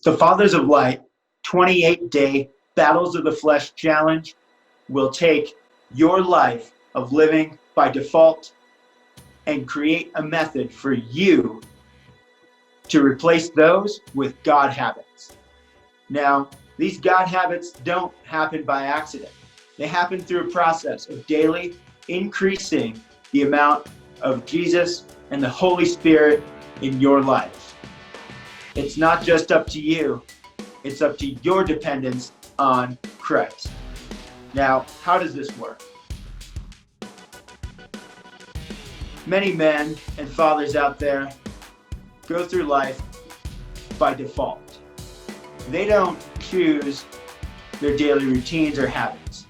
The Fathers of Light 28-day Battles of the Flesh Challenge will take your life of living by default and create a method for you to replace those with God habits. Now, these God habits don't happen by accident. They happen through a process of daily increasing the amount of Jesus and the Holy Spirit in your life. It's not just up to you, it's up to your dependence on Christ. Now, how does this work? Many men and fathers out there go through life by default. They don't choose their daily routines or habits.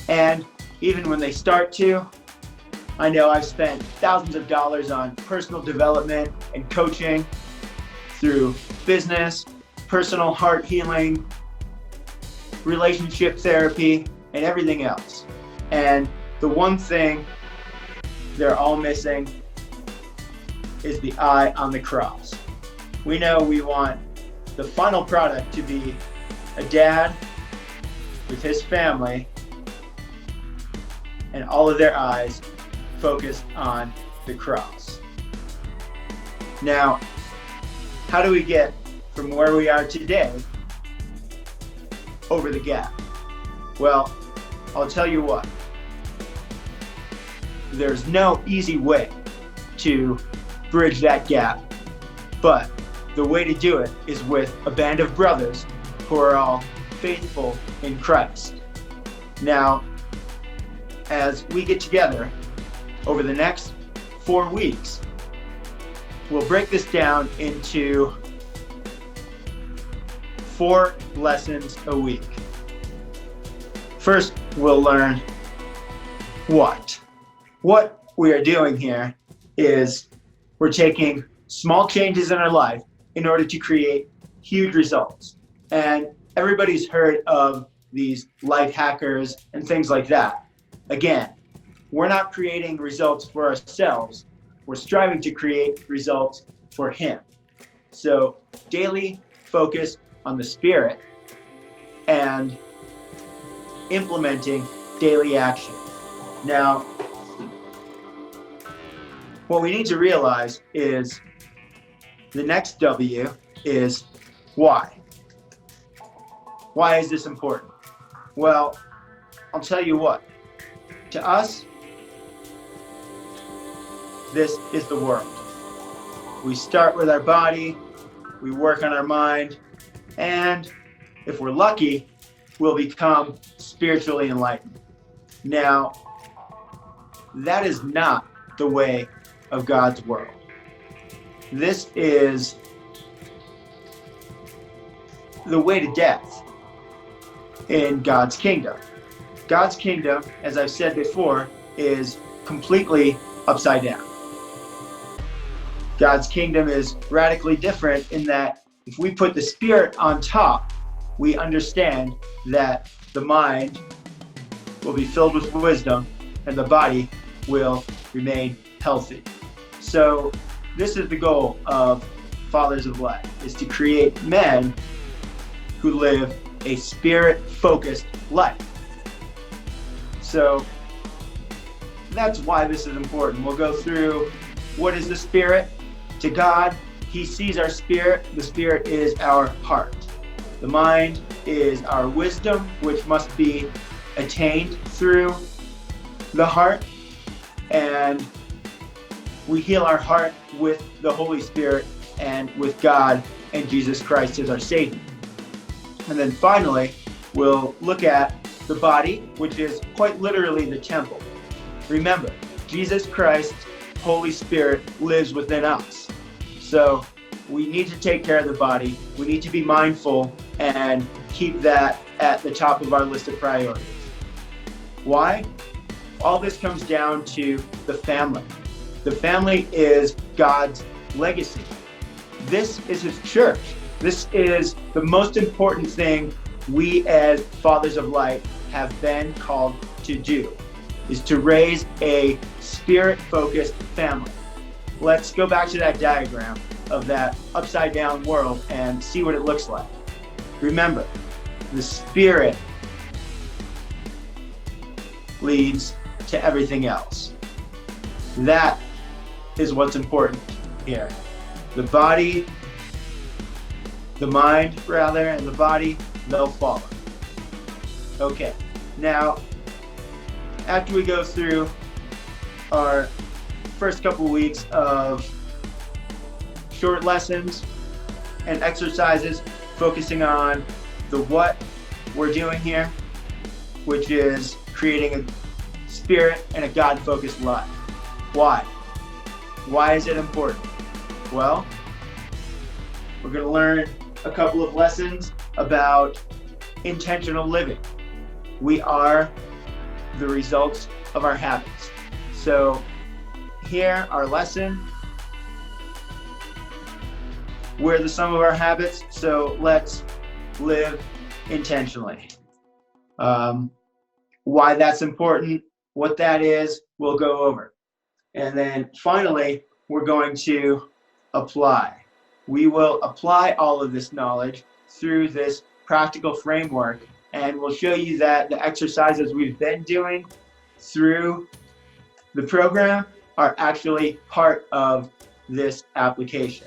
And even when they start to, I know I've spent thousands of dollars on personal development and coaching through business, personal heart healing, relationship therapy, and everything else. And the one thing they're all missing is the eye on the cross. We know we want the final product to be a dad with his family and all of their eyes focused on the cross. Now, how do we get from where we are today over the gap? Well, I'll tell you what. There's no easy way to bridge that gap, but the way to do it is with a band of brothers who are all faithful in Christ. Now, as we get together over the next 4 weeks, we'll break this down into 4 lessons a week. First, we'll learn what. What we are doing here is we're taking small changes in our life in order to create huge results. And everybody's heard of these life hackers and things like that. Again, we're not creating results for ourselves. We're striving to create results for Him. So daily focus on the Spirit and implementing daily action. Now, what we need to realize is the next W is why. Why is this important? Well, I'll tell you what. To us, this is the world. We start with our body, we work on our mind, and if we're lucky, we'll become spiritually enlightened. Now, that is not the way of God's world. This is the way to death in God's kingdom. God's kingdom, as I've said before, is completely upside down. God's kingdom is radically different in that if we put the Spirit on top, we understand that the mind will be filled with wisdom and the body will remain healthy. So this is the goal of Fathers of Light, is to create men who live a Spirit-focused life. So that's why this is important. We'll go through what is the Spirit. To God, He sees our spirit. The Spirit is our heart. The mind is our wisdom, which must be attained through the heart. And we heal our heart with the Holy Spirit and with God and Jesus Christ as our Savior. And then finally, we'll look at the body, which is quite literally the temple. Remember, Jesus Christ, Holy Spirit, lives within us. So we need to take care of the body. We need to be mindful and keep that at the top of our list of priorities. Why? All this comes down to the family. The family is God's legacy. This is His church. This is the most important thing we as Fathers of Light have been called to do, is to raise a Spirit-focused family. Let's go back to that diagram of that upside down world and see what it looks like. Remember, the spirit leads to everything else. That is what's important here. The body, the mind rather, and the body, they'll follow. Okay, now after we go through our first couple weeks of short lessons and exercises focusing on the what we're doing here, which is creating a spirit and a God-focused life. Why? Why is it important? Well, we're going to learn a couple of lessons about intentional living. We are the results of our habits. So here, our lesson, we're the sum of our habits, so let's live intentionally. Why that's important, what that is, we'll go over. And then finally, we're going to apply. We will apply all of this knowledge through this practical framework, and we'll show you that the exercises we've been doing through the program are actually part of this application.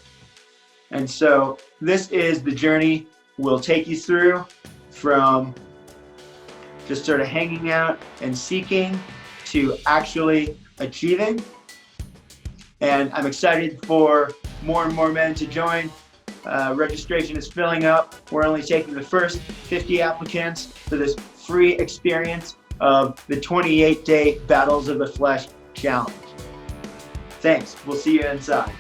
And so this is the journey we'll take you through from just sort of hanging out and seeking to actually achieving. And I'm excited for more and more men to join. Registration is filling up. We're only taking the first 50 applicants for this free experience of the 28-day Battles of the Flesh Challenge. Thanks. We'll see you inside.